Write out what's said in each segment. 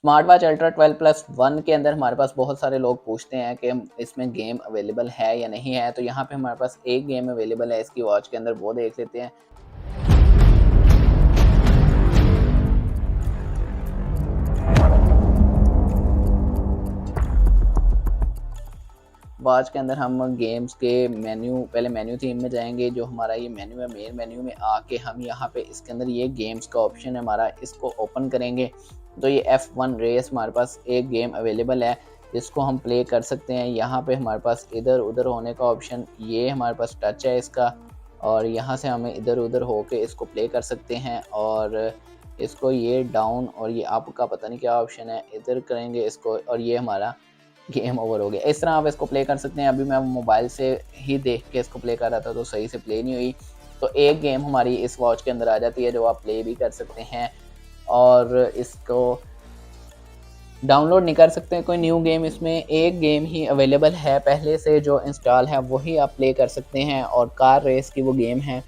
Smart watch ultra 12+1 के अंदर हमारे पास बहुत सारे लोग पूछते हैं कि इसमें गेम अवेलेबल है या नहीं है, तो यहाँ पे हमारे पास एक गेम अवेलेबल है इसकी वॉच के अंदर, वो देख लेते हैं। वॉच के अंदर हम गेम्स के मेन्यू, पहले मेन्यू थीम में जाएंगे, जो हमारा ये मेन्यू है, मेन मेन्यू में आके हम यहाँ पे इसके अंदर ये गेम्स का ऑप्शन है हमारा, इसको ओपन करेंगे तो ये F1 रेस हमारे पास एक गेम अवेलेबल है जिसको हम प्ले कर सकते हैं। यहाँ पे हमारे पास इधर उधर होने का ऑप्शन, ये हमारे पास टच है इसका, और यहाँ से हमें इधर उधर होके इसको प्ले कर सकते हैं। और इसको ये डाउन और ये अप का पता नहीं क्या ऑप्शन है, इधर करेंगे इसको और ये हमारा गेम ओवर हो गया। इस तरह आप इसको प्ले कर सकते हैं। अभी मैं मोबाइल से ही देख के इसको प्ले कर रहा था तो सही से प्ले नहीं हुई, तो एक गेम हमारी इस वॉच के अंदर आ जाती है जो आप प्ले भी कर सकते हैं और इसको डाउनलोड नहीं कर सकते कोई न्यू गेम। इसमें एक गेम ही अवेलेबल है पहले से जो इंस्टॉल है, वही आप प्ले कर सकते हैं और कार रेस की वो गेम है।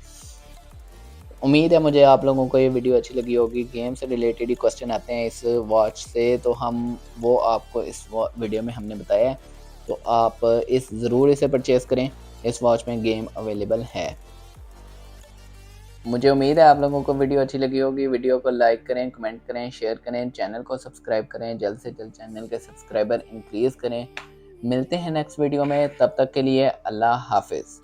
उम्मीद है मुझे आप लोगों को ये वीडियो अच्छी लगी होगी। गेम से रिलेटेड ही क्वेश्चन आते हैं इस वॉच से, तो हम वो आपको इस वीडियो में हमने बताया है, तो आप ज़रूर इसे परचेज़ करें। इस वॉच में गेम अवेलेबल है। मुझे उम्मीद है आप लोगों को वीडियो अच्छी लगी होगी। वीडियो को लाइक करें, कमेंट करें, शेयर करें, चैनल को सब्सक्राइब करें, जल्द से जल्द चैनल के सब्सक्राइबर इंक्रीज़ करें। मिलते हैं नेक्स्ट वीडियो में, तब तक के लिए अल्लाह हाफिज़।